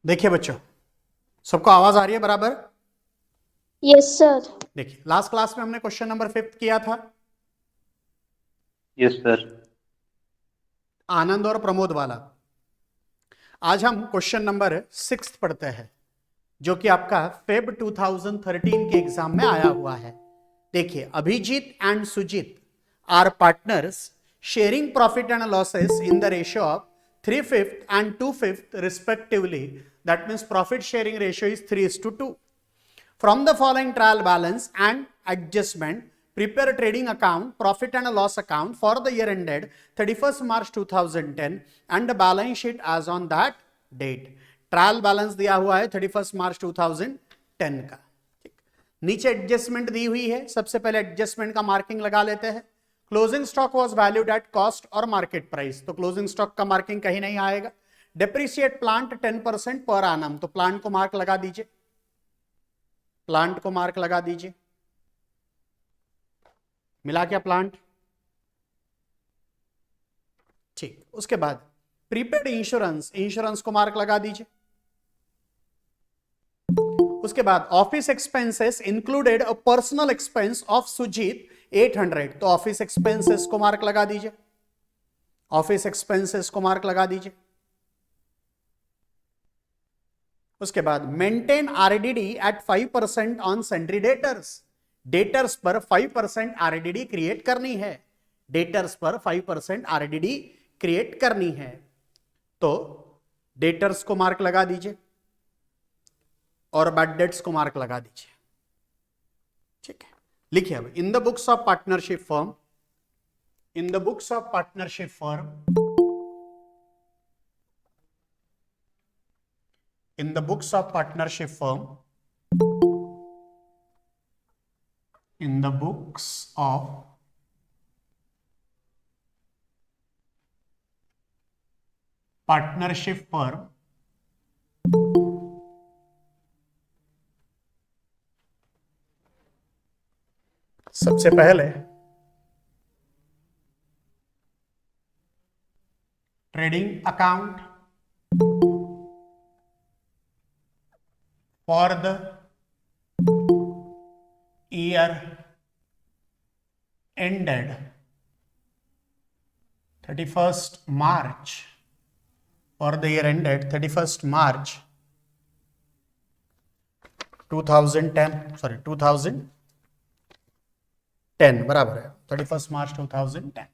देखिए बच्चों, सबको आवाज आ रही है बराबर? Yes sir. देखिए, लास्ट क्लास में हमने क्वेश्चन नंबर 5 किया था, यस सर। आनंद और प्रमोद वाला। आज हम क्वेश्चन नंबर 6 पढ़ते हैं, जो कि आपका फेब 2013 के एग्जाम में आया हुआ है। देखिए, Abhijit and Sujit are partners sharing profit and losses in the ratio of 3/5 and 2/5 respectively. That means profit sharing ratio is 3:2. From the following trial balance and adjustment, prepare a trading account, profit and loss account for the year ended 31st March 2010 and the balance sheet as on that date. Trial balance दिया हुआ है 31 मार्च 2010 का। ठीक, नीचे adjustment दी हुई है। सबसे पहले एडजस्टमेंट का मार्किंग लगा लेते हैं। Closing stock was valued at cost और मार्केट प्राइस, तो क्लोजिंग स्टॉक का मार्किंग कहीं नहीं आएगा। डेप्रिसिएट प्लांट 10% पर एनम, तो प्लांट को मार्क लगा दीजिए, प्लांट को मार्क लगा दीजिए। मिला क्या प्लांट? ठीक, उसके बाद प्रीपेड इंश्योरेंस, इंश्योरेंस को मार्क लगा दीजिए। उसके बाद office expenses included a personal expense of Sujit 800, तो ऑफिस एक्सपेंसेस को मार्क लगा दीजिए, ऑफिस एक्सपेंसेस को मार्क लगा दीजिए। उसके बाद maintain RDD at 5% on sundry debtors, debtors पर 5% आरडीडी क्रिएट करनी है, डेटर्स पर 5% आरडीडी क्रिएट करनी है, तो डेटर्स को मार्क लगा दीजिए और बैड डेट्स को मार्क लगा दीजिए। ठीक है, लिखिए अब in the books of partnership firm, in the books of partnership firm, in the books of partnership firm, in the books of partnership firm, सबसे पहले trading account for the year ended 31st March, for the year ended 31st March 2010, sorry 2010 बराबर है 31st March 2010।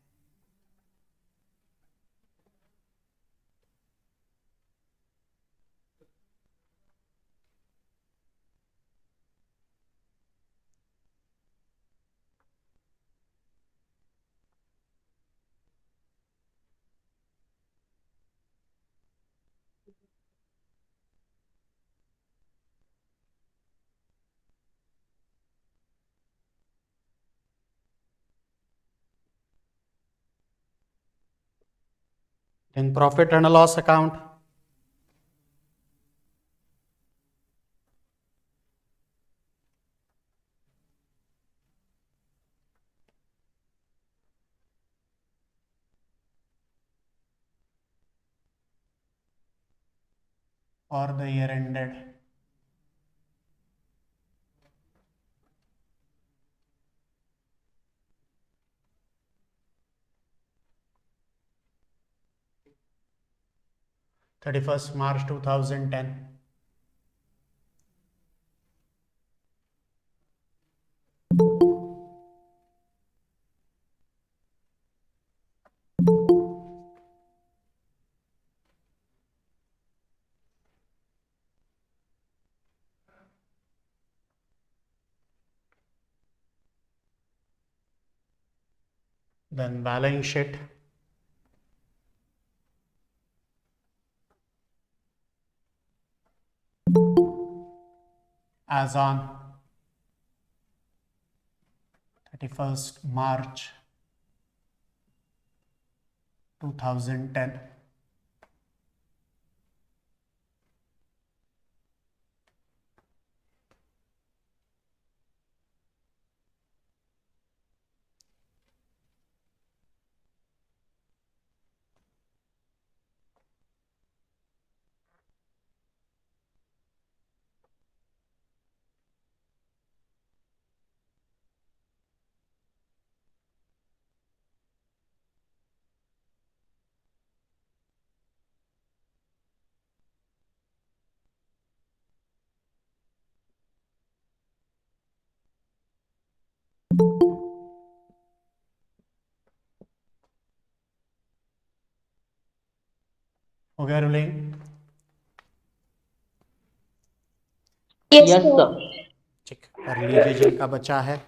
Then profit and loss account, for the year ended (31st March 2010). Then balance sheet, as on 31st March 2010. हो गया ruling? Yes, Yes, sir. sir. ठीक, कर लीजिए जिनका बचा है।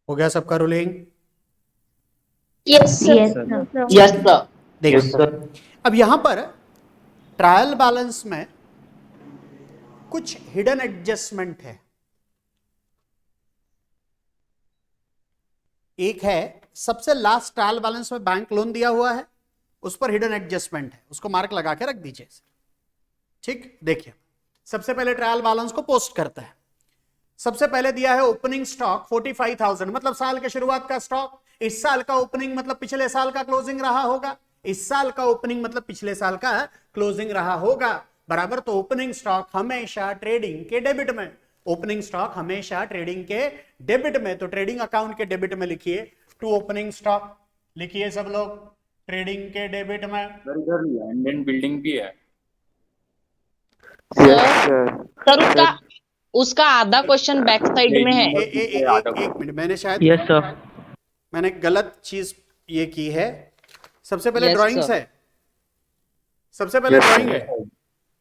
हो गया सबका ruling? Yes, sir. Yes, sir. Yes, sir. देखिए Yes, sir. अब यहां पर ट्रायल बैलेंस में कुछ हिडन एडजस्टमेंट है। एक है सबसे लास्ट ट्रायल बैलेंस में बैंक लोन दिया हुआ है, उस पर हिडन एडजस्टमेंट है, उसको मार्क लगा के रख दीजिए। ठीक, देखिए सबसे पहले ट्रायल बैलेंस को पोस्ट करता है। सबसे पहले दिया है ओपनिंग स्टॉक 45,000, मतलब साल के शुरुआत का स्टॉक। इस साल का ओपनिंग मतलब पिछले साल का क्लोजिंग रहा होगा, इस साल का ओपनिंग मतलब पिछले साल का क्लोजिंग रहा होगा, बराबर। तो ओपनिंग स्टॉक हमेशा ट्रेडिंग के डेबिट में, ओपनिंग स्टॉक हमेशा ट्रेडिंग के डेबिट में, तो ट्रेडिंग अकाउंट के डेबिट में लिखिए टू ओपनिंग स्टॉक, लिखिए सब लोग ट्रेडिंग के डेबिट में। इधर लैंड एंड बिल्डिंग भी है। सर उसका आधा क्वेश्चन बैक साइड में है। एक मिनट, मैंने शायद Yes, sir. मैंने गलत चीज ये की है। सबसे पहले Yes, ड्राइंग्स sir. है, सबसे पहले ड्राइंग है।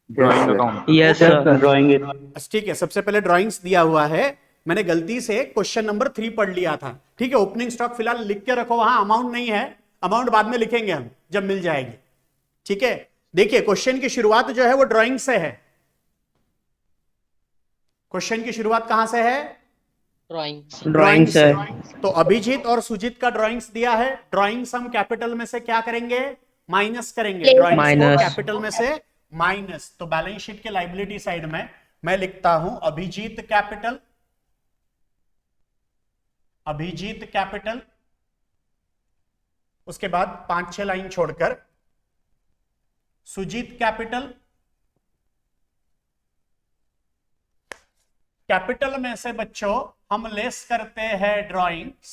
Drawing account. Yes, sir. Drawing it. ठीक है, सबसे पहले ड्राइंग्स दिया हुआ है। मैंने गलती से क्वेश्चन नंबर 3 पढ़ लिया था। ठीक है, ओपनिंग स्टॉक फिलहाल लिख के रखो, वहां अमाउंट नहीं है, अमाउंट बाद में लिखेंगे हम जब मिल जाएगी। ठीक है, देखिए क्वेश्चन की शुरुआत जो है वो ड्राइंग से है। क्वेश्चन की शुरुआत कहां से है? Drawing से। तो अभिजीत और सुजीत का ड्राइंग्स दिया है। ड्राइंग्स हम कैपिटल में से क्या करेंगे? माइनस करेंगे। ड्राइंग्स को माइनस। कैपिटल में से माइनस, तो बैलेंस शीट के लायबिलिटी साइड में मैं लिखता हूं अभिजीत कैपिटल, अभिजीत कैपिटल, उसके बाद 5-6 लाइन छोड़कर सुजीत कैपिटल। कैपिटल में से बच्चों हम लेस करते हैं ड्राइंग्स,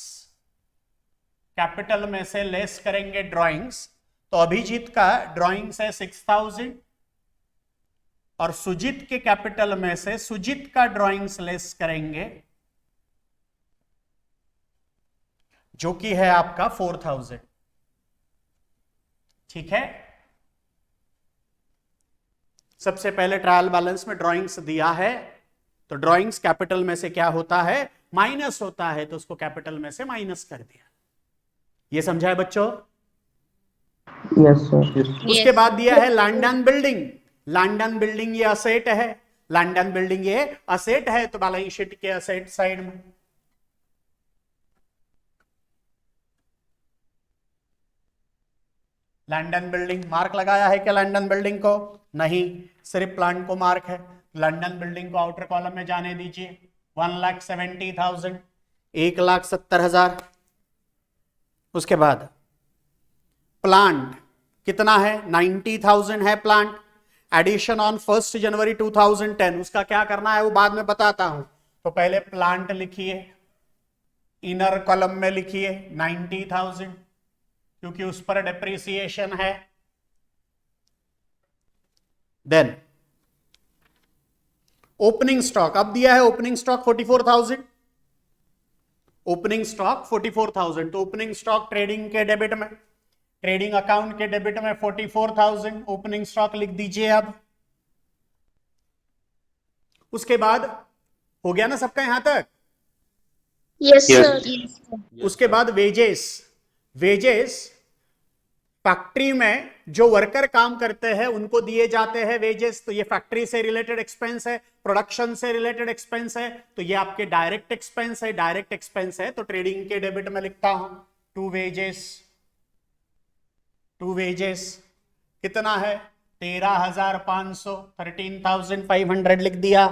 कैपिटल में से लेस करेंगे ड्राइंग्स। तो अभिजीत का ड्राइंग्स है 6,000 और सुजीत के कैपिटल में से सुजीत का ड्राइंग्स लेस करेंगे जो कि है आपका 4,000। ठीक है, सबसे पहले ट्रायल बैलेंस में ड्राइंग्स दिया है, तो ड्राइंग्स कैपिटल में से क्या होता है? माइनस होता है, तो उसको कैपिटल में से माइनस कर दिया। ये समझा है बच्चों? Yes, sir. उसके बाद दिया है land and building. Land and building ये असेट है, लैंड एंड बिल्डिंग ये असेट है, तो बैलेंस शीट के असेट साइड में। लैंड एंड बिल्डिंग मार्क लगाया है क्या? लैंड एंड बिल्डिंग को नहीं, सिर्फ प्लांट को मार्क है। लैंड एंड बिल्डिंग को आउटर कॉलम में जाने दीजिए। 1,70,000, 1,70,000। उसके बाद प्लांट कितना है? 90,000 है प्लांट। एडिशन ऑन 1 जनवरी 2010, उसका क्या करना है वो बाद में बताता हूं। तो पहले प्लांट लिखिए, इनर कॉलम में लिखिए 90,000, क्योंकि उस पर डेप्रिसिएशन है। देन ओपनिंग स्टॉक, अब दिया है ओपनिंग स्टॉक 44,000, ओपनिंग स्टॉक 44,000, तो ओपनिंग स्टॉक ट्रेडिंग के डेबिट में, ट्रेडिंग अकाउंट के डेबिट में 44,000 ओपनिंग स्टॉक लिख दीजिए। अब उसके बाद हो गया ना सबका यहां तक? Yes, sir. उसके बाद वेजेस, वेजेस फैक्ट्री में जो वर्कर काम करते हैं उनको दिए जाते हैं वेजेस, तो ये फैक्ट्री से रिलेटेड एक्सपेंस है, प्रोडक्शन से रिलेटेड एक्सपेंस है, तो ये आपके डायरेक्ट एक्सपेंस है, डायरेक्ट एक्सपेंस है, तो ट्रेडिंग के डेबिट में लिखता हूं टू वेजेस। टू वेजेस कितना है? 13,500, 13,500 लिख दिया।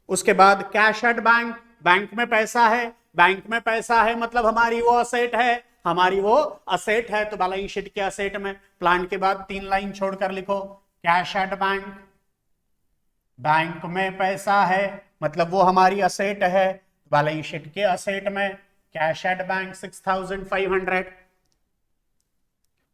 उसके बाद कैश एट बैंक, बैंक में पैसा है, बैंक में पैसा है मतलब हमारी वो असेट है, हमारी वो असेट है। तो बैलेंस शीट के असेट में प्लांट के बाद 3 लाइन छोड़कर लिखो कैश एट बैंक। बैंक में पैसा है मतलब वो हमारी असेट है, बैलेंस शीट के असेट में कैश एट बैंक 6500।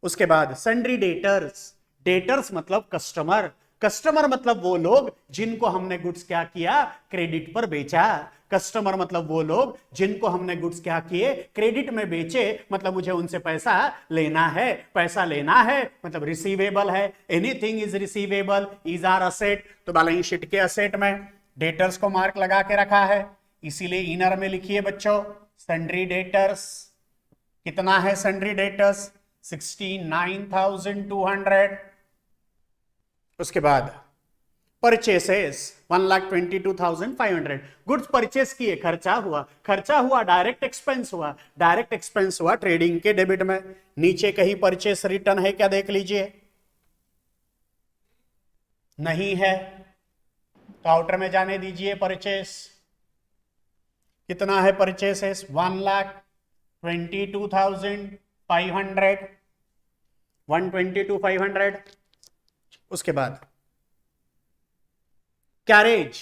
उसके बाद सन्ड्री डेटर्स, डेटर्स मतलब कस्टमर, कस्टमर मतलब वो लोग जिनको हमने गुड्स क्या किया, क्रेडिट पर बेचा। कस्टमर मतलब वो लोग जिनको हमने गुड्स क्या किए, क्रेडिट में बेचे, मतलब मुझे उनसे पैसा लेना है। पैसा लेना है मतलब रिसीवेबल है, anything is receivable is our asset. तो बैलेंस शीट के असेट में डेटर्स को मार्क लगा के रखा है, इसीलिए इनर में लिखिए बच्चों सन्ड्री डेटर्स। कितना है सन्ड्री डेटर्स? 69,200। उसके बाद परचेसेस 1,22,500। गुड्स परचेस किए, खर्चा हुआ, खर्चा हुआ डायरेक्ट एक्सपेंस हुआ, डायरेक्ट एक्सपेंस हुआ ट्रेडिंग के डेबिट में। नीचे कहीं परचेस रिटर्न है क्या देख लीजिए, नहीं है तो आउटर में जाने दीजिए। परचेस कितना है? परचेसेस 1,22,500, 122,500। उसके बाद कैरेज,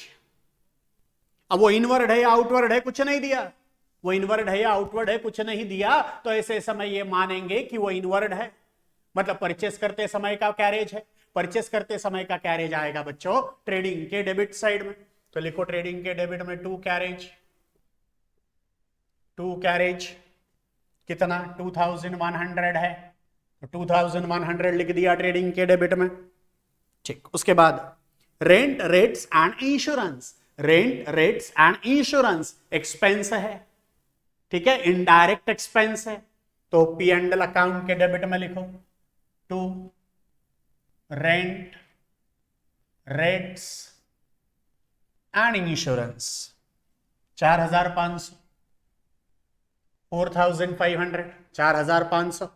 अब वो इनवर्ड है या आउटवर्ड है, कुछ नहीं दिया। वो इनवर्ड है या आउटवर्ड है, कुछ नहीं दिया, तो ऐसे समय ये मानेंगे कि वो इनवर्ड है, मतलब परचेस करते समय का कैरेज है। परचेस करते समय का कैरेज आएगा बच्चों ट्रेडिंग के डेबिट साइड में। तो लिखो ट्रेडिंग के डेबिट में 2 कैरेज, 2 कैरेज कितना? 2,100 है, तो 2,100 लिख दिया ट्रेडिंग के डेबिट में। ठीक, उसके बाद rent rates and insurance, rent rates and insurance expense है, ठीक है, इनडायरेक्ट एक्सपेंस है। तो पी एंड एल अकाउंट के डेबिट में लिखो 2 रेंट रेट्स एंड इंश्योरेंस 4,500, 4,500, 4,500।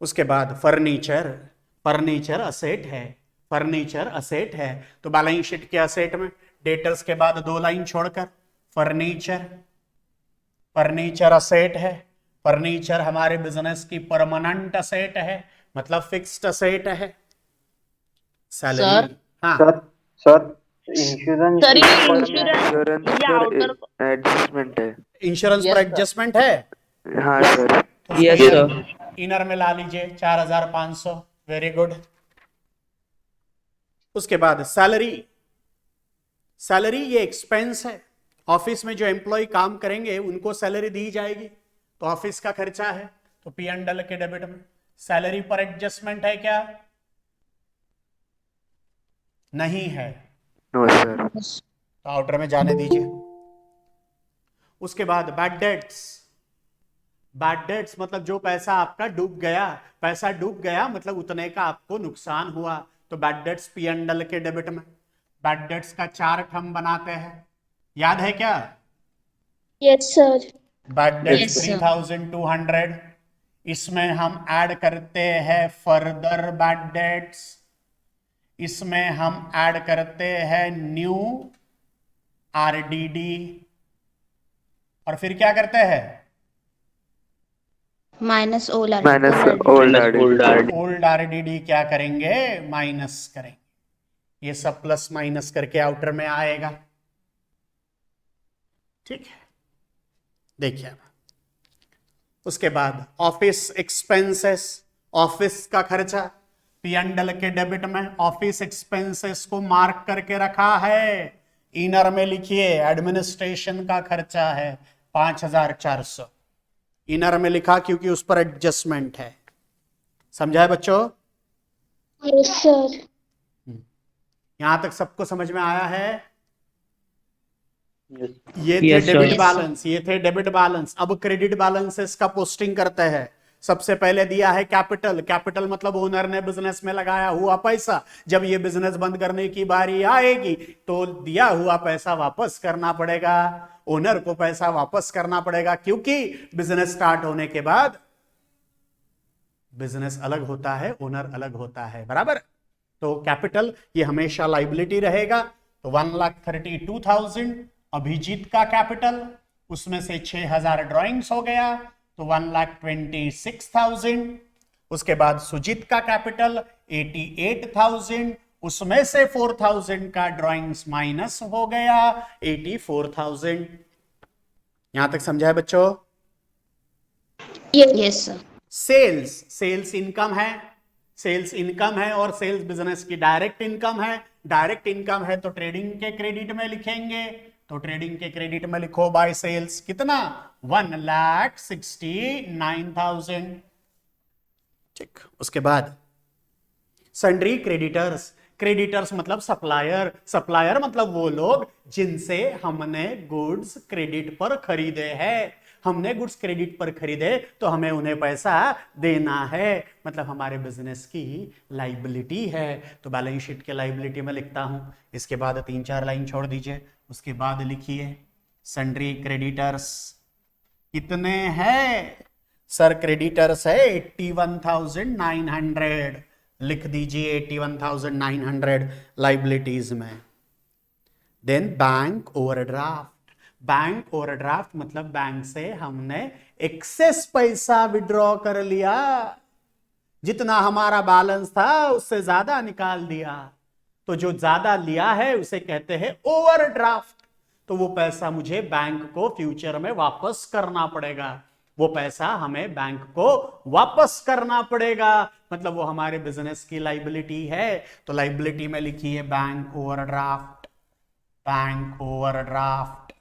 उसके बाद फर्नीचर, फर्नीचर असेट है, फर्नीचर असेट है, तो बैलेंस शीट के असेट में डेटर्स के बाद 2 लाइन छोड़कर फर्नीचर, फर्नीचर असेट है। फर्नीचर हमारे बिजनेस की परमानेंट असेट है, मतलब फिक्स्ड असेट है। सैलरी, हाँ सर इंश्योरेंस सर, ये इंश्योरेंस ये पर outer- एडजस्टमेंट है। इंश्योरेंस Yes, पर sir. एडजस्टमेंट है। हाँ सर। Yes sir. इनर में ला लीजिए 4,500, वेरी गुड। उसके बाद सैलरी, सैलरी ये एक्सपेंस है, ऑफिस में जो एम्प्लॉय काम करेंगे उनको सैलरी दी जाएगी, तो ऑफिस का खर्चा है, तो पी एंड एल के डेबिट में। सैलरी पर एडजस्टमेंट है क्या? नहीं है, नो सर। तो आउटर में जाने दीजिए। उसके बाद बैड डेट्स, बैड डेट्स मतलब जो पैसा आपका डूब गया, पैसा डूब गया मतलब उतने का आपको नुकसान हुआ, तो bad debts P and L के डेबिट में। बैड डेट्स का चार्ट हम बनाते हैं, याद है क्या? Yes, sir. Bad debts Yes, sir. 3,200, इसमें हम ऐड करते हैं फर्दर बैड डेट्स, इसमें हम ऐड करते हैं न्यू आरडीडी, और फिर क्या करते हैं? Minus all are minus all are- old old RDD क्या करेंगे? माइनस करेंगे। ये सब प्लस माइनस करके आउटर में आएगा, ठीक है। देखिए अब उसके बाद ऑफिस एक्सपेंसेस, ऑफिस का खर्चा पी एंड एल के डेबिट में ऑफिस एक्सपेंसेस को मार्क करके रखा है। इनर में लिखिए एडमिनिस्ट्रेशन का खर्चा है 5,400, इनर में लिखा क्योंकि उस पर एडजस्टमेंट है। समझा है बच्चों? Yes, sir. यहां तक सबको समझ में आया है? ये थे Yes, sir. Debit Yes, balance, ये थे डेबिट बैलेंस। अब क्रेडिट बैलेंसेस का पोस्टिंग करते हैं। सबसे पहले दिया है कैपिटल, कैपिटल मतलब ओनर ने बिजनेस में लगाया हुआ पैसा। जब ये बिजनेस बंद करने की बारी आएगी तो दिया हुआ पैसा वापस करना पड़ेगा, ओनर को पैसा वापस करना पड़ेगा, क्योंकि बिजनेस स्टार्ट होने के बाद बिजनेस अलग होता है, ओनर अलग होता है, बराबर। तो कैपिटल ये हमेशा लाइबिलिटी रहेगा, तो 1,32,000 अभिजीत का कैपिटल, उसमें से 6000 ड्राइंग्स हो गया तो 1,26,000। उसके बाद सुजीत का कैपिटल 88,000, उसमें से 4,000 का ड्राइंग्स माइनस हो गया 84,000। यहां तक समझा है बच्चों? Yes, sir. सेल्स इनकम है, सेल्स इनकम है और सेल्स बिजनेस की डायरेक्ट इनकम है। डायरेक्ट इनकम है तो ट्रेडिंग के क्रेडिट में लिखेंगे, तो ट्रेडिंग के क्रेडिट में लिखो बाय सेल्स कितना, 1,69,000। ठीक, उसके बाद सन्ड्री क्रेडिटर्स, क्रेडिटर्स मतलब सप्लायर, सप्लायर मतलब वो लोग जिनसे हमने गुड्स क्रेडिट पर खरीदे हैं। हमने गुड्स क्रेडिट पर खरीदे तो हमें उन्हें पैसा देना है, मतलब हमारे बिजनेस की लाइबिलिटी है। तो बैलेंस शीट के लाइबिलिटी में लिखता हूं। इसके बाद 3-4 लाइन छोड़ दीजिए, उसके बाद लिखिए सन्ड्री क्रेडिटर्स कितने हैं सर? क्रेडिटर्स है 81,900, लिख दीजिए 81,900 लाइबिलिटीज में। Then bank overdraft, bank overdraft मतलब बैंक से हमने एक्सेस पैसा विड्रॉ कर लिया, जितना हमारा बैलेंस था उससे ज्यादा निकाल दिया, तो जो ज्यादा लिया है उसे कहते हैं ओवरड्राफ्ट। तो वो पैसा मुझे बैंक को फ्यूचर में वापस करना पड़ेगा, वो पैसा हमें बैंक को वापस करना पड़ेगा, मतलब वो हमारे बिजनेस की लाइबिलिटी है। तो लाइबिलिटी में लिखिए बैंक ओवरड्राफ्ट, बैंक ओवरड्राफ्ट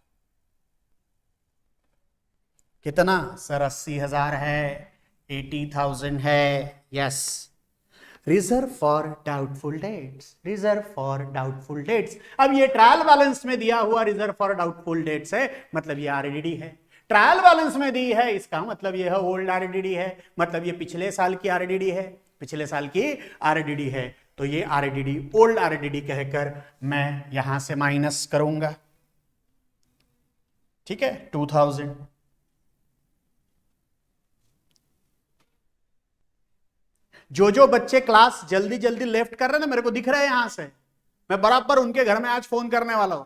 कितना सर? 80,000 है, 80,000 है, yes. Reserve for doubtful debts, reserve for doubtful debts. अब ये ट्रायल बैलेंस में दिया हुआ रिजर्व फॉर डाउटफुल डेट्स है, मतलब ये आरडीडी है। ट्रायल बैलेंस में दी है, इसका मतलब ये है ओल्ड आरडीडी है, मतलब ये पिछले साल की आरडीडी है, पिछले साल की आरडीडी है। तो ये आरडीडी ओल्ड आरडीडी कहकर मैं यहां से माइनस करूंगा, ठीक है, 2000। जो बच्चे क्लास जल्दी जल्दी लेफ्ट कर रहे हैं ना, मेरे को दिख रहे हैं यहां से, मैं बराबर उनके घर में आज फोन करने वाला हूं।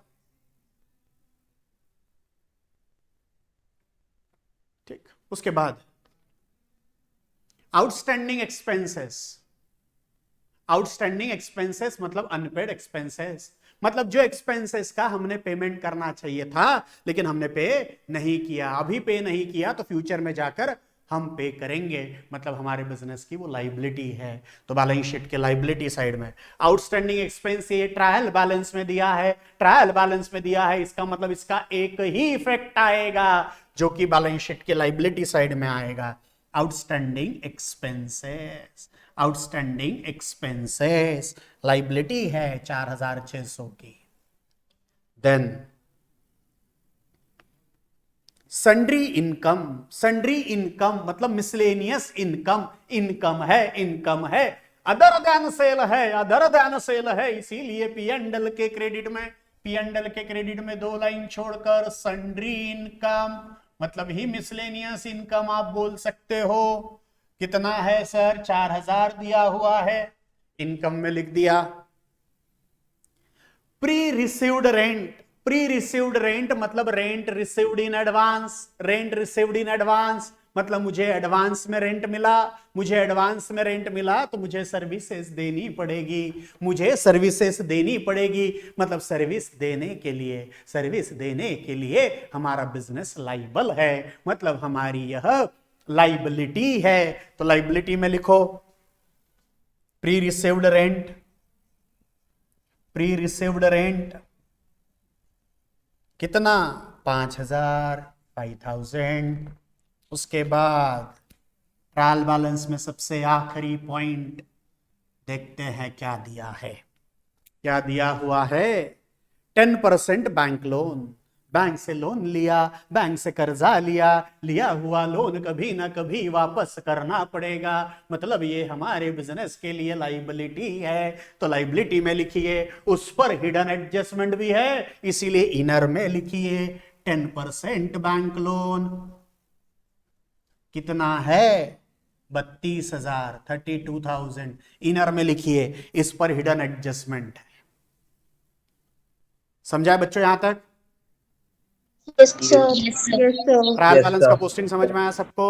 ठीक, उसके बाद आउटस्टैंडिंग एक्सपेंसेस, आउटस्टैंडिंग एक्सपेंसेस मतलब अनपेड एक्सपेंसेस, मतलब जो एक्सपेंसेस का हमने पेमेंट करना चाहिए था लेकिन हमने पे नहीं किया, अभी पे नहीं किया तो फ्यूचर में जाकर हम पे करेंगे, मतलब हमारे बिजनेस की वो लाइबिलिटी है। तो बैलेंस शीट के लाइबिलिटी साइड में आउटस्टैंडिंग एक्सपेंस ये ट्रायल बैलेंस में दिया है, ट्रायल बैलेंस में दिया है, इसका मतलब इसका एक ही इफेक्ट आएगा जो कि बैलेंस शीट के लाइबिलिटी साइड में आएगा, outstanding expenses. Outstanding expenses liability है 4,600 की। Then sundry income, sundry income मतलब मिसलेनियस इनकम, इनकम है, इनकम है, अदर देन सेल है, अदर देन सेल है, इसीलिए पी एंड एल के क्रेडिट में, पी एंड एल के क्रेडिट में 2 लाइन छोड़कर सन्ड्री इनकम मतलब ही मिसलेनियस इनकम आप बोल सकते हो। कितना है सर? 4,000 दिया हुआ है, इनकम में लिख दिया। Pre received rent, pre received rent मतलब rent received in advance, rent received in advance मतलब मुझे एडवांस में रेंट मिला, मुझे एडवांस में रेंट मिला तो मुझे सर्विसेज देनी पड़ेगी, मुझे सर्विसेज देनी पड़ेगी, मतलब सर्विस देने के लिए, सर्विस देने के लिए हमारा बिजनेस लाइबल है, मतलब हमारी यह लाइबिलिटी है। तो लाइबिलिटी में लिखो pre received rent, pre received rent कितना? 5,000, 5,000। उसके बाद ट्रायल बैलेंस में सबसे आखिरी पॉइंट देखते हैं क्या दिया है, क्या दिया हुआ है? 10% बैंक लोन, बैंक से लोन लिया, बैंक से कर्जा लिया, लिया हुआ लोन कभी ना कभी वापस करना पड़ेगा, मतलब ये हमारे बिजनेस के लिए लाइबिलिटी है। तो लाइबिलिटी में लिखिए, उस पर हिडन एडजस्टमेंट भी है, इसीलिए इनर में लिखिए 10% बैंक लोन कितना है? 32,000, 32,000 इनर में लिखिए, इस पर हिडन एडजस्टमेंट है। समझा बच्चों यहां तक? Yes, sir. Yes, sir. Trial Yes, balance sir. का पोस्टिंग समझ में आया सबको?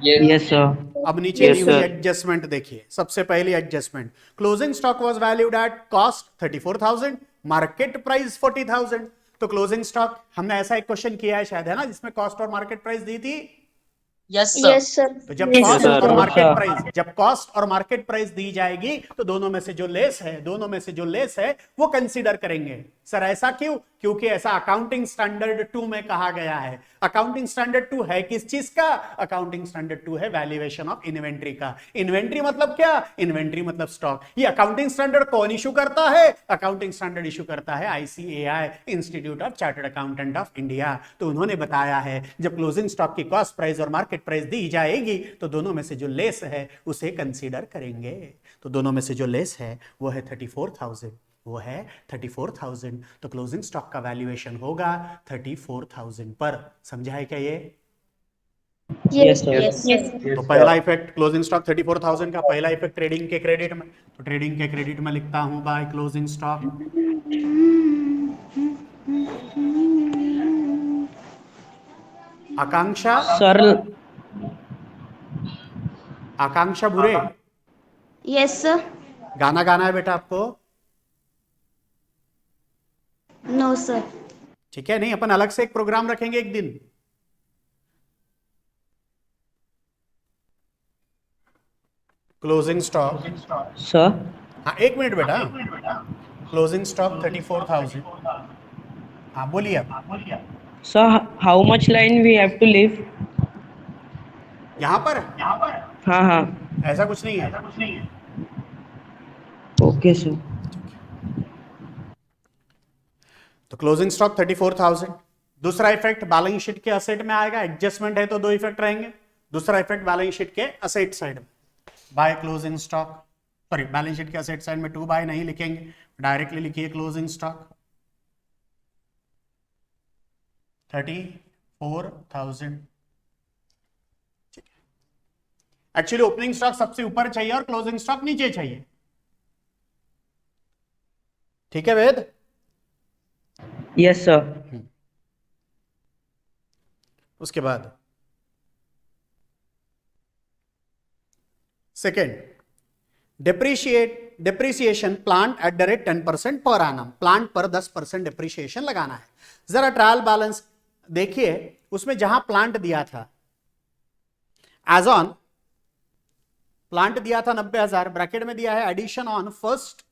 Yes, sir. अब नीचे Yes, दी हुई sir. एडजस्टमेंट देखिए। सबसे पहली adjustment, closing stock was valued at cost 34,000, market price 40,000। तो क्लोजिंग स्टॉक हमने ऐसा एक क्वेश्चन किया है शायद, है ना, जिसमें कॉस्ट और मार्केट प्राइस दी थी। Yes, sir. Yes, sir. तो जब Yes, कॉस्ट sir. और मार्केट sir. प्राइस, जब कॉस्ट और मार्केट प्राइस दी जाएगी तो दोनों में से जो लेस है, दोनों में से जो लेस है वो कंसीडर करेंगे। सर ऐसा क्यों? क्योंकि ऐसा अकाउंटिंग स्टैंडर्ड 2 में कहा गया है। अकाउंटिंग स्टैंडर्ड 2 है किस चीज का? अकाउंटिंग स्टैंडर्ड 2 है वैल्यूएशन ऑफ इन्वेंट्री का। इन्वेंट्री मतलब क्या? इन्वेंट्री मतलब स्टॉक। ये अकाउंटिंग स्टैंडर्ड कौन इशू करता है? अकाउंटिंग स्टैंडर्ड इशू करता है ICAI, institute of chartered accountant of India. तो उन्होंने बताया है जब क्लोजिंग स्टॉक की कॉस्ट प्राइस और मार्केट प्राइस दी जाएगी तो दोनों में से जो लेस है उसे कंसीडर करेंगे। तो दोनों में से जो लेस है वो है 34,000, वो है 34,000। तो क्लोजिंग स्टॉक का वैल्यूएशन होगा 34,000 पर। समझा है क्या ये? Yes, sir. Yes, yes. तो पहला इफेक्ट क्लोजिंग स्टॉक 34,000 का पहला इफेक्ट ट्रेडिंग के क्रेडिट में, तो ट्रेडिंग के क्रेडिट में लिखता हूं by closing stock. Akanksha, Sir. आकांक्षा बुरे, Yes, sir. गाना गाना है बेटा आपको? No, sir. ठीक है, नहीं अपन अलग से एक प्रोग्राम रखेंगे एक दिन। Closing stock, Sir. हाँ एक मिनट बेटा, क्लोजिंग स्टॉक 34,000। हाँ बोलिए अब। Sir, how much line we have to leave? यहां पर हाँ हाँ. ऐसा कुछ नहीं है। Okay, sir. तो क्लोजिंग स्टॉक 34,000। दूसरा इफेक्ट बैलेंस शीट के असेट में आएगा। एडजस्टमेंट है तो दो इफेक्ट रहेंगे। दूसरा इफेक्ट बैलेंस शीट के असेट साइड में, by closing stock, sorry balance sheet के असेट साइड में 2 बाय नहीं लिखेंगे, डायरेक्टली लिखिए closing stock 34,000। Actually opening stock सबसे ऊपर चाहिए और क्लोजिंग स्टॉक नीचे चाहिए। ठीक है वेद? Yes, sir. उसके बाद second, depreciation plant at the rate 10% per annum. Plant पर 10% डिप्रिसिएशन लगाना है। जरा ट्रायल बैलेंस देखिए, उसमें जहां प्लांट दिया था एज ऑन, प्लांट दिया था 90,000, ब्रैकेट में दिया है एडिशन ऑन 1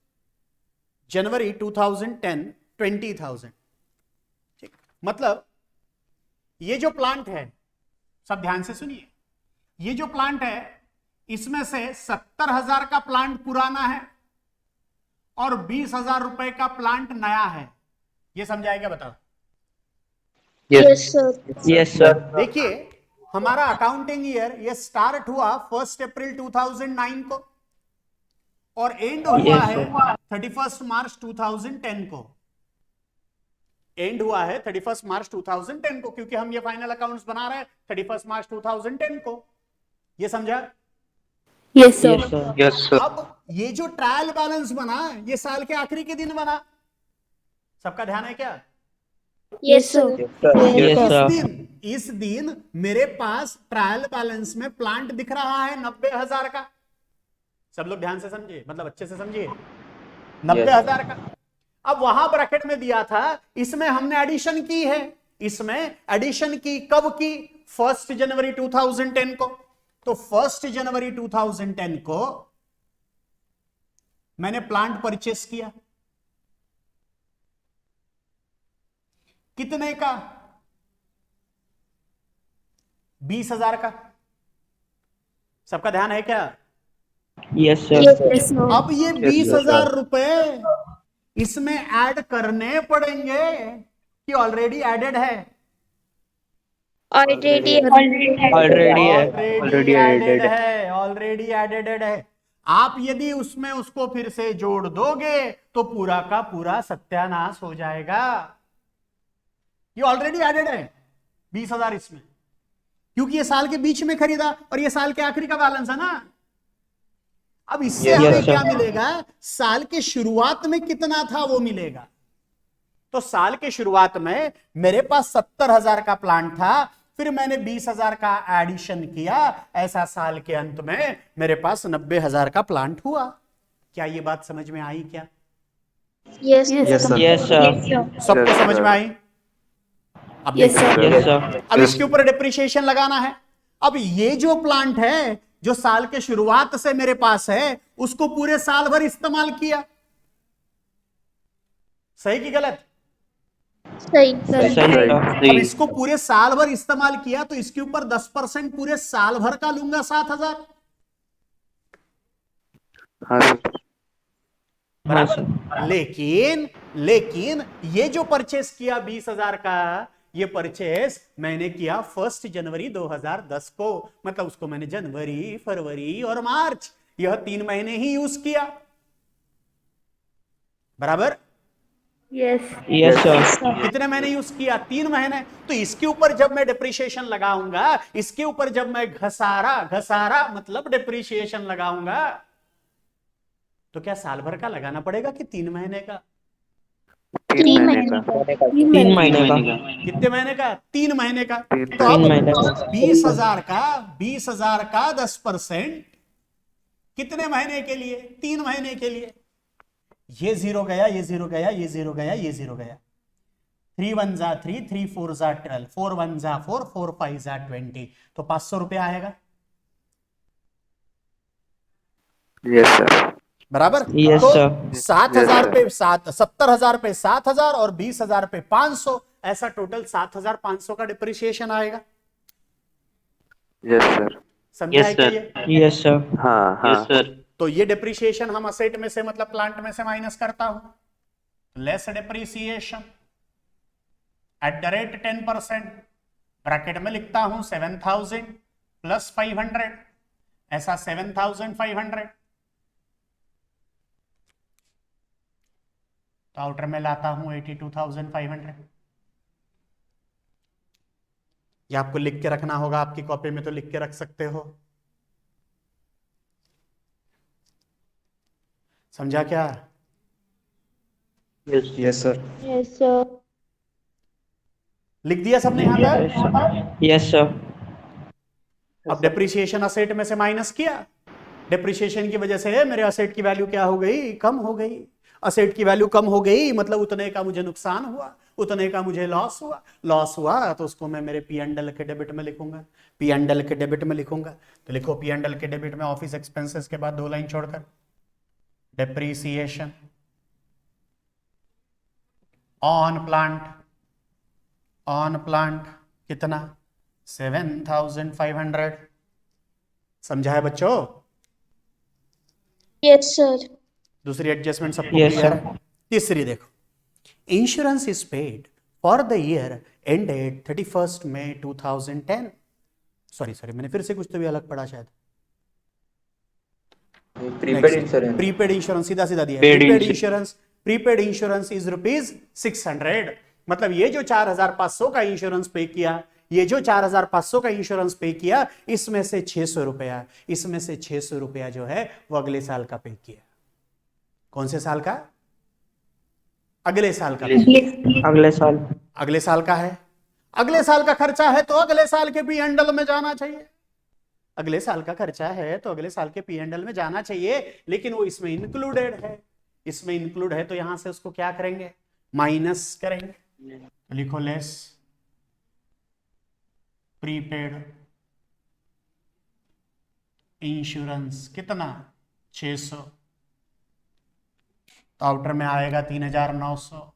जनवरी 2010 20,000। ठीक, मतलब ये जो प्लांट है, सब ध्यान से सुनिए, ये जो प्लांट है इसमें से 70,000 का प्लांट पुराना है और 20,000 रुपए का प्लांट नया है। ये समझाएगा? बताओ। Yes, sir. Yes, sir. देखिए हमारा अकाउंटिंग ईयर ये स्टार्ट हुआ 1 अप्रैल 2009 को और एंड हुआ Yes, है sir. 31 मार्च 2010 को। एंड हुआ है 31 मार्च 2010 को, क्योंकि हम ये फाइनल अकाउंट्स बना रहे हैं 31 मार्च 2010 को। ये समझा? Yes, sir. Yes, sir. Yes, sir. अब ये जो ट्रायल बैलेंस बना ये साल के आखिरी के दिन बना। सबका ध्यान है क्या? Yes, sir. Yes, sir. इस दिन मेरे पास ट्रायल बैलेंस में प्लांट दिख रहा है 90,000 का। सब लोग ध्यान से समझिए, मतलब अच्छे से समझिए, 90,000 का। अब वहां ब्रैकेट में दिया था, इसमें हमने एडिशन की है। इसमें एडिशन की कब की? 1 जनवरी 2010 को। तो 1 जनवरी 2010 को मैंने प्लांट परचेस किया। कितने का? 20,000 का। सबका ध्यान है क्या? Yes, sir. Yes, sir. अब ये 20,000 रुपए इसमें ऐड करने पड़ेंगे कि ऑलरेडी एडेड है? Already. Already है. ऑलरेडी एडेड है, ऑलरेडी एडेड है। आप यदि उसमें उसको फिर से जोड़ दोगे तो पूरा का पूरा सत्यानाश हो जाएगा। ये ऑलरेडी एडेड है 20,000 इसमें, क्योंकि ये साल के बीच में खरीदा और ये साल के आखिरी का बैलेंस है ना। अब इससे Yes, हमें sir. क्या मिलेगा? साल के शुरुआत में कितना था वो मिलेगा। तो साल के शुरुआत में मेरे पास 70,000 का प्लान था, फिर मैंने 20,000 का एडिशन किया, ऐसा साल के अंत में मेरे पास 90,000 का प्लांट हुआ। क्या ये बात समझ में आई क्या? Yes. Yes, sir. Yes, sir. सबको Yes, समझ sir. में आई? अब Yes, देखिए, sir. Yes, sir. अब इसके ऊपर डिप्रिसिएशन लगाना है। अब ये जो प्लांट है जो साल के शुरुआत से मेरे पास है, उसको पूरे साल भर इस्तेमाल किया, सही कि गलत? सही सही, सर। sir. अब इसको पूरे साल भर इस्तेमाल किया तो इसके ऊपर 10% पूरे साल भर का लूंगा, 7,000। हाँ सर। हाँ, sir. लेकिन ये जो परचेस किया 20,000 का, ये परचेस मैंने किया 1 जनवरी 2010 को, मतलब उसको मैंने जनवरी, फरवरी और मार्च, यह 3 महीने ही यूज किया, बराबर? Yes. Yes, sir. कितने महीने यूज किया? 3 महीने। तो इसके ऊपर जब मैं डिप्रिसिएशन लगाऊंगा, इसके ऊपर जब मैं घसारा मतलब डिप्रिसिएशन लगाऊंगा, तो क्या साल भर का लगाना पड़ेगा कि 3 महीने का? 3 महीने का। 3 महीने का. कितने महीने का? 3 महीने का। तीन तो अब महीने का. 20,000 का 10% कितने महीने के लिए? 3 महीने के लिए। ये जीरो गया, ये जीरो गया, ये जीरो गया, ये जीरो गया। 3 1 जा 3, 3 4 जा 12, 4 1 जा 4, 4 5 जा 20, तो 500 रुपया आएगा, यस सर। बराबर? Yes, तो sir. 7,000 पे 70,000 पे 7,000 और 20,000 पे 500, ऐसा टोटल 7,500 का डिप्रिसिएशन आएगा। Yes sir. समझा है क्या ये? Yes, sir. हाँ हाँ। तो ये डिप्रिसिएशन हम असेट में से मतलब प्लांट में से माइनस करता हूं। Less depreciation at the rate 10%, bracket में लिखता हूं 7,000 प्लस 500, ऐसा 7,500। तो आउटर में लाता हूं 82,500। ये आपको लिख के रखना होगा, आपकी कॉपी में तो लिख के रख सकते हो। समझा क्या? Yes sir. Yes, sir. लिख दिया सबने यहां तक? Yes, sir. अब डिप्रिसिएशन असेट में से माइनस किया, डिप्रिसिएशन की वजह से मेरे असेट की वैल्यू क्या हो गई? कम हो गई। असेट की वैल्यू कम हो गई मतलब उतने का मुझे नुकसान हुआ, उतने का मुझे लॉस हुआ। लॉस हुआ तो उसको मैं मेरे पी एंड एल के डेबिट में लिखूंगा, पी एंड एल के डेबिट में लिखूंगा। तो लिखो पी एंड एल के डेबिट में ऑफिस एक्सपेंसेस के बाद 2 लाइन छोड़कर डिप्रिसिएशन ऑन प्लांट कितना? 7,500। समझा है बच्चों? Yes, sir. दूसरी एडजस्टमेंट सबको Yes, क्लियर sir. है? तीसरी देखो, insurance is paid for the year ended 31 May 2010। Sorry मैंने फिर से कुछ तो भी अलग पढ़ा शायद। Prepaid insurance. प्रीपेड इंश्योरेंस सीधा दिया। Prepaid insurance is ₹600। मतलब ये जो 4,500 का इंश्योरेंस पे किया, इसमें से 600 रुपया जो है वो अगले साल का पे किया। कौन से साल का? अगले साल का। अगले साल का है, अगले साल का खर्चा है तो अगले साल के पी एंड एल में जाना चाहिए। अगले साल का खर्चा है तो अगले साल के पी एंड एल में जाना चाहिए, लेकिन वो इसमें इंक्लूडेड है, तो यहां से उसको क्या करेंगे? माइनस करेंगे। लिखो लेस प्रीपेड इंश्योरेंस कितना? 600। तो आउटर में आएगा 3,900।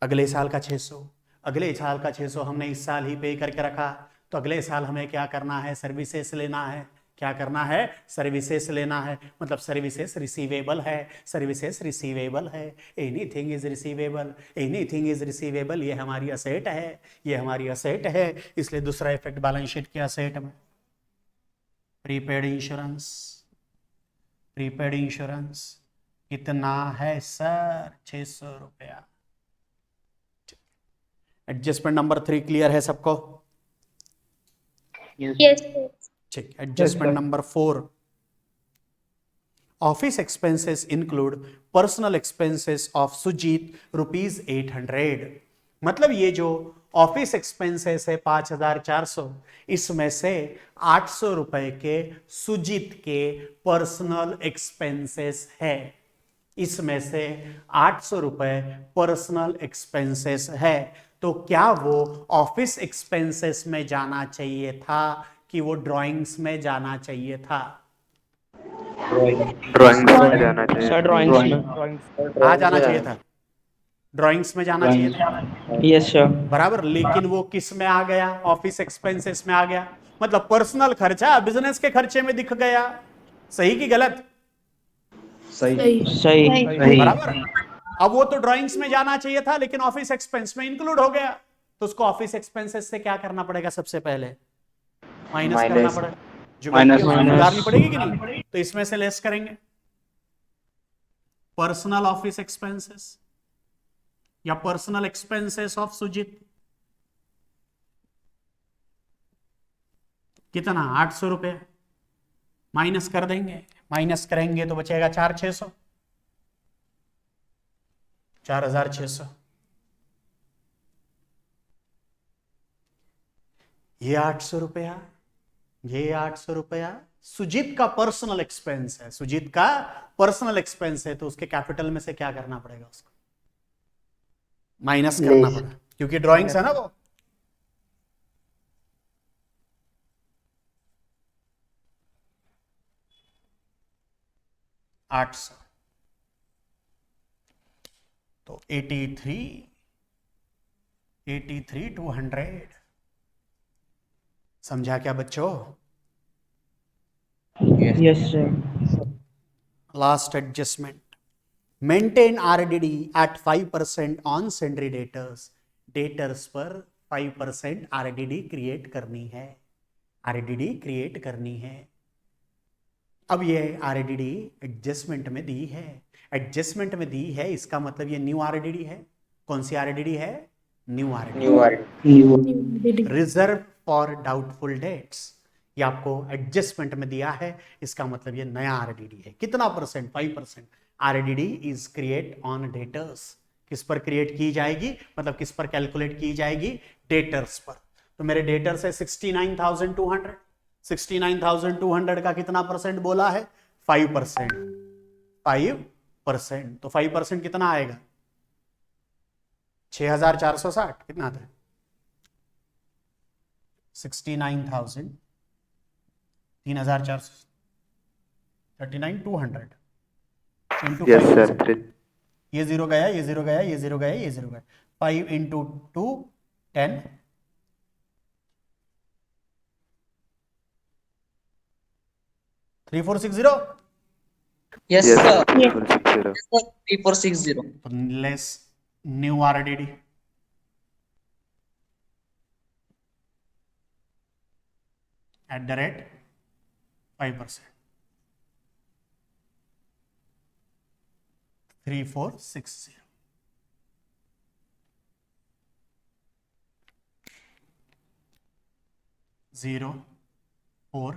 अगले साल का 600 हमने इस साल ही पे करके रखा, तो अगले साल हमें क्या करना है? सर्विसेज लेना है। क्या करना है? सर्विसेज लेना है। मतलब सर्विसेज रिसीवेबल है। एनीथिंग इज रिसीवेबल, ये हमारी असेट है, इसलिए दूसरा इफेक्ट बैलेंस शीट के असेट में। प्रीपेड इंश्योरेंस कितना है सर? 600 रुपया। एडजस्टमेंट नंबर 3 क्लियर है सबको? Yes, sir. ठीक। Adjustment number 4, office expenses include personal expenses of Sujit ₹800। मतलब ये जो ऑफिस एक्सपेंसेस है 5,400, इसमें से 800 रुपए के सुजीत के पर्सनल एक्सपेंसेस है। इसमें से 800 रुपए पर्सनल एक्सपेंसेस है। तो क्या वो ऑफिस एक्सपेंसेस में जाना चाहिए था कि वो ड्राइंग्स में जाना चाहिए था? ड्राइंग्स में जाना चाहिए। सर ड्राइंग्स में। कहाँ जाना चाहिए था? ड्राइंग्स में जाना चाहिए था। Yes sir. बराबर। लेकिन वो किस में आ गया? ऑफिस एक्सपेंसेस में आ गया। मतलब पर्सनल खर्चा बिजनेस के खर्चे में दिख गया। सही कि गलत? सही। सही। बराबर। अब वो तो ड्राइंग्स में जाना चाहिए था लेकिन ऑफिस एक्सपेंस में इंक्लूड हो गया, तो उसको ऑफिस एक्सपेंसेस से क्या करना पड़ेगा? सबसे पहले माइनस करना पड़ेगा। जुगाड़नी पड़ेगी कि नहीं? तो इसमें से लेस करेंगे पर्सनल ऑफिस एक्सपेंसेस या पर्सनल एक्सपेंसेस ऑफ सुजीत। कितना? 800 रुपए माइनस कर देंगे। माइनस करेंगे तो बचेगा 4,600, 4,600। ये 800 रुपया, ये 800 रुपया सुजीत का पर्सनल एक्सपेंस है। सुजीत का पर्सनल एक्सपेंस है तो उसके कैपिटल में से क्या करना पड़ेगा? उसको माइनस करना पड़ेगा, क्योंकि ड्राइंग्स है ना वो। $800 तो 83,200। समझा क्या बच्चों? Yes sir. Last adjustment, maintain RDD at 5% on sundry debtors. Debtors पर 5% RDD क्रिएट करनी है। RDD क्रिएट करनी है। अब ये RDD एडजस्टमेंट में दी है। एडजस्टमेंट में दी है इसका मतलब ये न्यू RDD है। कौन सी RDD है? New RDD। Reserve for doubtful debts. ये आपको एडजस्टमेंट में दिया है, इसका मतलब ये नया RDD है। कितना percent? 5%। RDD is create on debtors. किस पर क्रिएट की जाएगी? मतलब किस पर कैलकुलेट की जाएगी? डेटर्स पर। तो मेरे डेटर्स है 69,200। 69,200 का कितना परसेंट बोला है? 5%। 5%। तो 5% कितना आएगा? 6,460। कितना आता है? 69,000 3,400 39,200 इंटू 5%। ये जीरो गया, ये जीरो गया, ये जीरो गया, ये जीरो गया। 5 into 2 10। 3,460। Yes, Yes, sir. 3460. Yes, sir. 3460. Less new RDD @ 5%। 3,460। Zero 4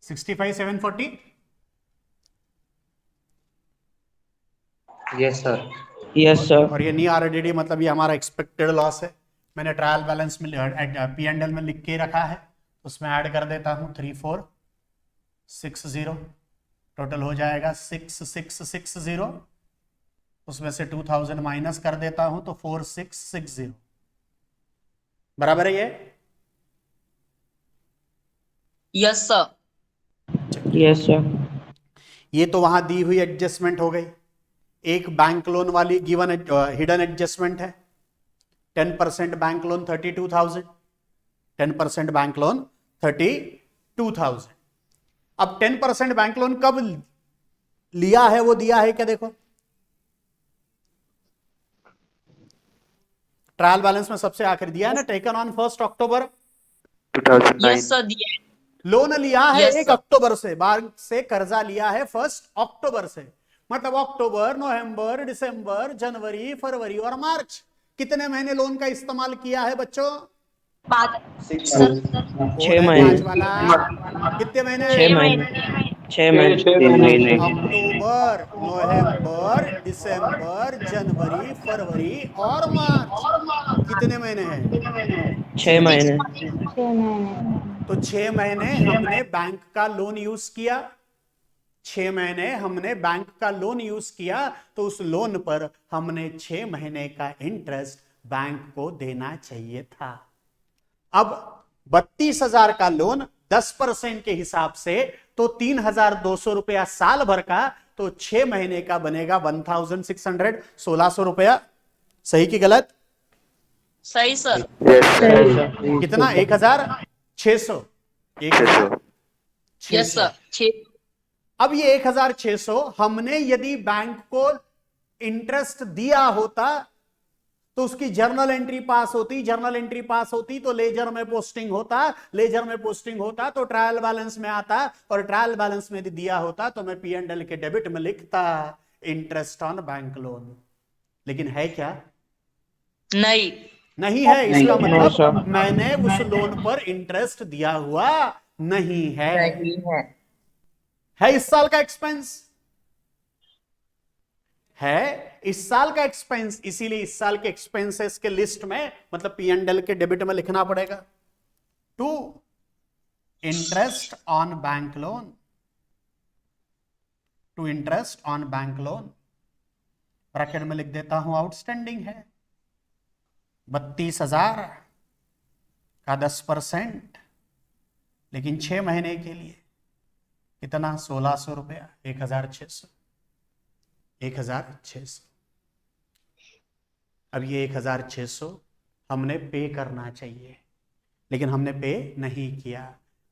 65,740। Yes, sir. Yes sir. और ये नी RDD मतलब ये हमारा एक्सपेक्टेड लॉस है। मैंने ट्रायल बैलेंस में P&L में लिख के रखा है, उसमें ऐड कर देता हूँ 3,460। टोटल हो जाएगा 6,660। उसमें से 2,000 माइनस कर देता हूं तो 4,660। बराबर है ये? Yes sir. Yes sir. ये तो वहां दी हुई एडजस्टमेंट हो गई। एक बैंक लोन वाली गिवन हिडन एडजस्टमेंट है। 10% बैंक लोन 32,000। 10% bank loan 32,000। अब 10% बैंक लोन कब लिया है वो दिया है क्या? देखो ट्रायल बैलेंस में सबसे आखिर दिया है ना, taken on 1 October 2009. Yes sir दिया है। लोन लिया है Yes, 1 sir. अक्टूबर से। बैंक से कर्जा लिया है 1 अक्टूबर से। मतलब अक्टूबर, नवंबर, दिसंबर, जनवरी, फरवरी और मार्च कितने महीने लोन का इस्तेमाल किया है बच्चों? 6 पांच महीने। वाला कितने महीने? 6 महीने। 6 महीने। 3 महीने। अक्टूबर, नवंबर, दिसंबर, जनवरी, फरवरी और मार्च। कितने महीने हैं? 6 महीने। तो 6 महीने हमने बैंक का लोन यूज किया। 6 महीने हमने बैंक का लोन यूज किया, तो उस लोन पर हमने 6 महीने का इंटरेस्ट बैंक को देना चाहिए था। अब 32,000 का लोन 10% के हिसाब से तो 3,200 रुपया साल भर का, तो 6 महीने का बनेगा 1,600, 1,600 रुपया। सही कि गलत? सही सर। Yes, sir. कितना? 1,600। 600. Yes sir. अब ये 1,600 हमने यदि बैंक को इंटरेस्ट दिया होता तो उसकी जर्नल एंट्री पास होती। जर्नल एंट्री पास होती तो लेजर में पोस्टिंग होता। लेजर में पोस्टिंग होता तो ट्रायल बैलेंस में आता, और ट्रायल बैलेंस में यदि दिया होता तो मैं P&L के डेबिट में लिखता इंटरेस्ट ऑन बैंक लोन। लेकिन है क्या? नहीं है। इसका मतलब मैंने उस लोन पर इंटरेस्ट दिया हुआ नहीं है। है इस साल का एक्सपेंस? है इस साल का एक्सपेंस। इसीलिए इस साल के एक्सपेंसेस के लिस्ट में, मतलब P&L के डेबिट में लिखना पड़ेगा to interest on bank loan. To interest on bank loan bracket में लिख देता हूं आउटस्टैंडिंग है 32,000 का 10%, लेकिन 6 महीने के लिए कितना? 1,600 रुपया। 1,600। 1,600। अब ये 1,600 हमने पे करना चाहिए, लेकिन हमने पे नहीं किया।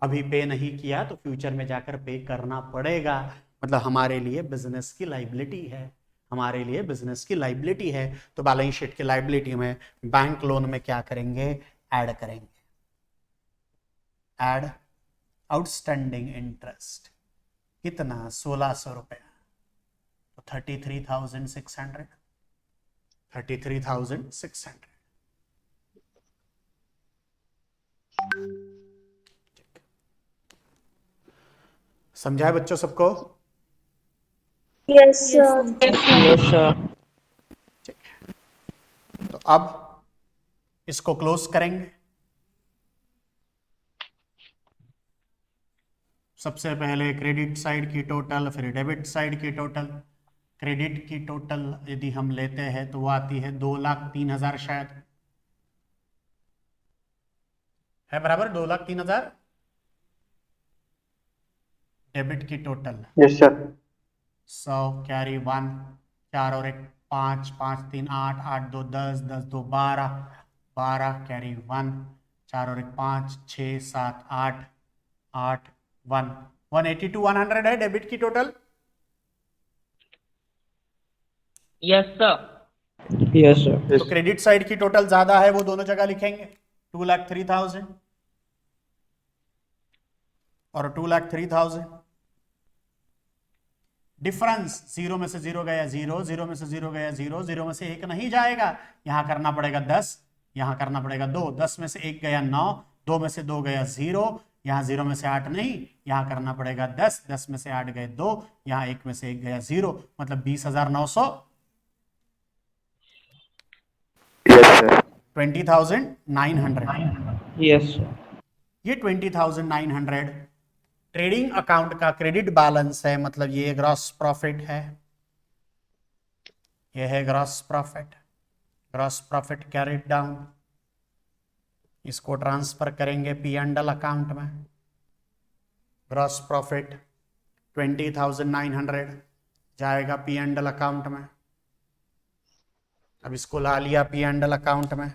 अभी पे नहीं किया तो फ्यूचर में जाकर पे करना पड़ेगा। मतलब हमारे लिए बिजनेस की लाइबिलिटी है। हमारे लिए बिजनेस की लाइबिलिटी है। तो बैलेंस शीट की लाइबिलिटी में बैंक लोन में क्या करेंगे? ऐड करेंगे। Add outstanding interest. कितना? 1,600 रुपया। 33,600। 33,600। समझाए बच्चों सबको? Yes, sir. Yes, sir. तो अब इसको क्लोज करेंगे। सबसे पहले क्रेडिट साइड की टोटल, फिर डेबिट साइड की टोटल। क्रेडिट की टोटल यदि हम लेते हैं तो वो आती है 2,03,000 शायद है, बराबर 2,03,000। डेबिट की टोटल Yes, sir. 100 कैरी 1, 4 और 1 5, 5 3 8, 8 2 10, 10 2 12, 12 कैरी 1, 4 और 1 5, 6 7 8, 8 1, 180 to 100 है डेबिट की total. Yes sir. Yes, sir. तो क्रेडिट साइड की टोटल ज्यादा है, वो दोनों जगह लिखेंगे। 2,03,000 और 2,03,000। डिफरेंस 0 में से 0 गया 0, 0 में से 0 गया 0, 0 में से 1 नहीं जाएगा। यहां करना पड़ेगा 10, यहां करना पड़ेगा 2, 10 में से 1 गया 9, 2 में से 2 गया 0, यहां 0 में से 8 नहीं, यहां करना पड़ेगा 10, 10 में से 8 गए 2, यहां 1 में से 1 गया 0, मतलब 20,900। Yes, sir. 20,900। Yes, sir. ये 20,900 ट्रेडिंग अकाउंट का क्रेडिट बैलेंस है, मतलब ये ग्रॉस प्रॉफिट है। ये है gross profit. Gross profit carried down. इसको ट्रांसफर करेंगे P&L अकाउंट में। ग्रॉस प्रॉफिट 20,900 जाएगा P&L अकाउंट में। अब इसको ला लिया P&L अकाउंट में,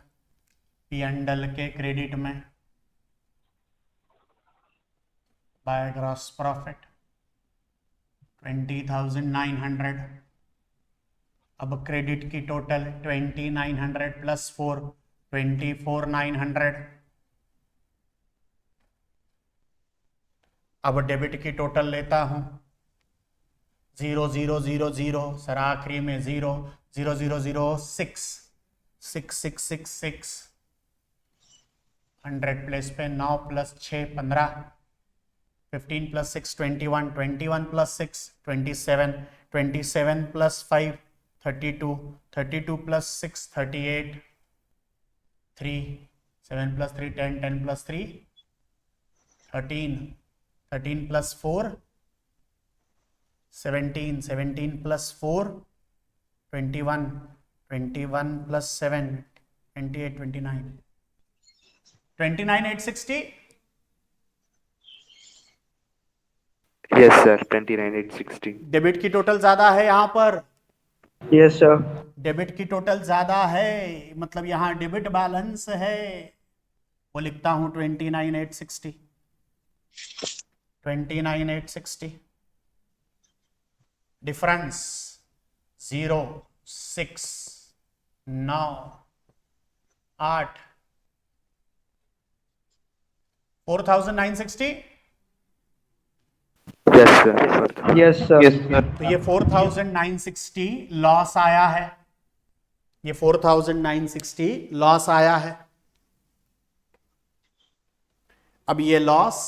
P&L के क्रेडिट में बाय ग्रॉस प्रॉफिट 20,900। अब क्रेडिट की टोटल 20,900 प्लस 4, 24,900। अब डेबिट की टोटल लेता हूं 0 0 0 0, सर आखिरी में 0 0 0 0 6, 6666 100 प्लेस पे 9 plus 6 15 15 plus 6 21 21 plus 6 27 27 plus 5 32 32 plus 6 38 3 7 plus 3 10 10 plus 3 13 13 plus 4 17 17 plus 4 21 21 plus 7 28 29 29 860 Yes, sir. 29,860. Debit की टोटल ज्यादा है यहां पर Yes, sir. डेबिट की टोटल ज्यादा है मतलब यहां डेबिट बैलेंस है वो लिखता हूं 29,860 29,860 difference 0 6 9 8 4,960 Yes, sir. Yes, sir. Yes, sir. तो ये 4,960 लॉस आया है ये 4,960 लॉस आया है अब ये लॉस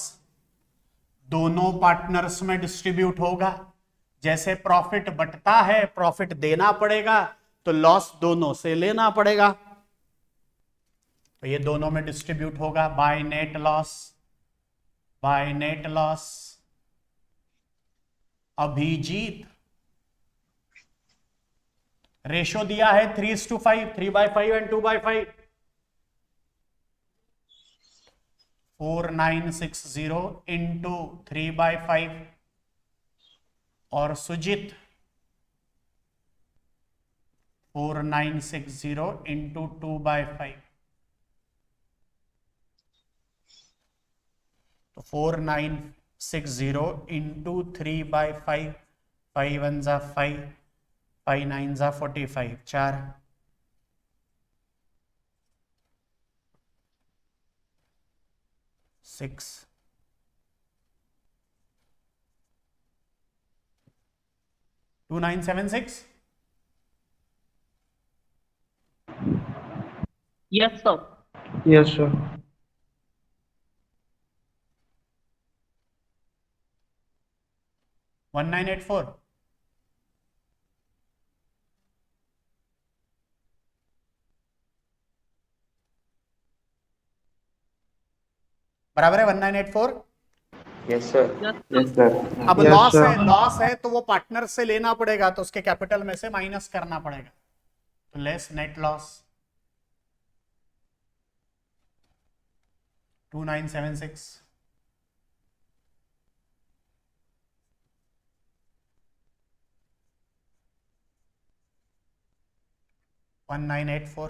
दोनों पार्टनर्स में डिस्ट्रीब्यूट होगा जैसे प्रॉफिट बंटता है प्रॉफिट देना पड़ेगा तो लॉस दोनों से लेना पड़ेगा तो ये दोनों में डिस्ट्रीब्यूट होगा by net loss Abhijit ratio दिया है 3:5 3/5 एंड 2/5 4960 इंटू 3/5 और सुजित 4960 इंटू 2/5 तो 4960 इंटू 3/5 5 1 जा 5 5 9 जा 45 4 6 2976 Yes, sir. Yes, sir. 1984 बराबर है 1984 Yes, sir. Yes, sir. अब Yes, लॉस sir. है लॉस है तो वो पार्टनर से लेना पड़ेगा तो उसके कैपिटल में से माइनस करना पड़ेगा तो लेस नेट लॉस 2976 1984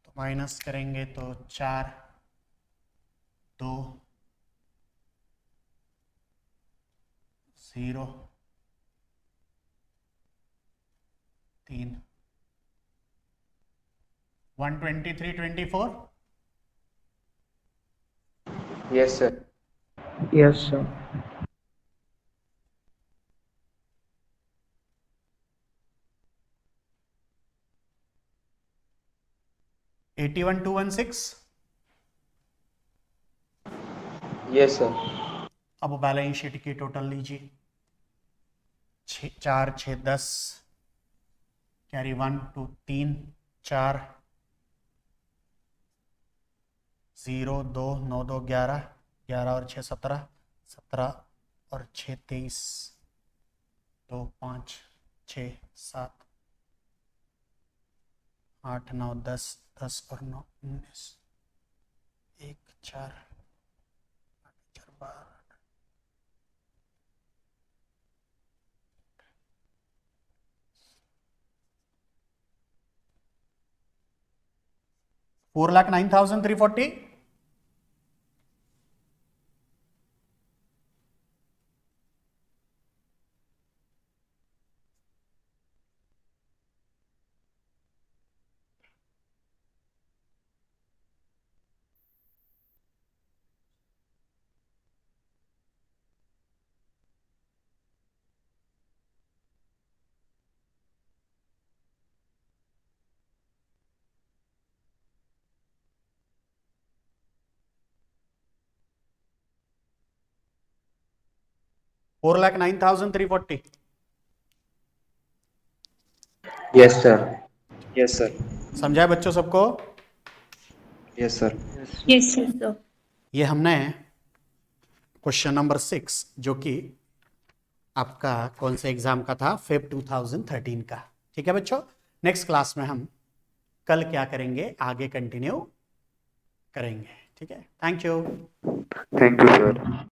तो माइनस करेंगे तो 4 2 0 3 123 24 Yes, sir. Yes, sir. 81216 Yes, sir. अब बैलेंस शीट की टोटल लीजिए 4 6 10 कैरी 1 2 3 4 0 2 9 2 11 11 और 6 17 17 और 6 23 2 5 6 7 8 9 10 10 और 9 19 1 4 4 12 4,09,340 4,09,340 4,09,340. Yes, sir. Yes, sir. समझा है बच्चों सबको? Yes, sir. Yes, sir. ये हमने क्वेश्चन नंबर 6 जो कि आपका कौन से एग्जाम का था, फेब 2013 का। ठीक है बच्चों, नेक्स्ट क्लास में हम कल क्या करेंगे, आगे कंटिन्यू करेंगे। ठीक है, thank you. Thank you, sir.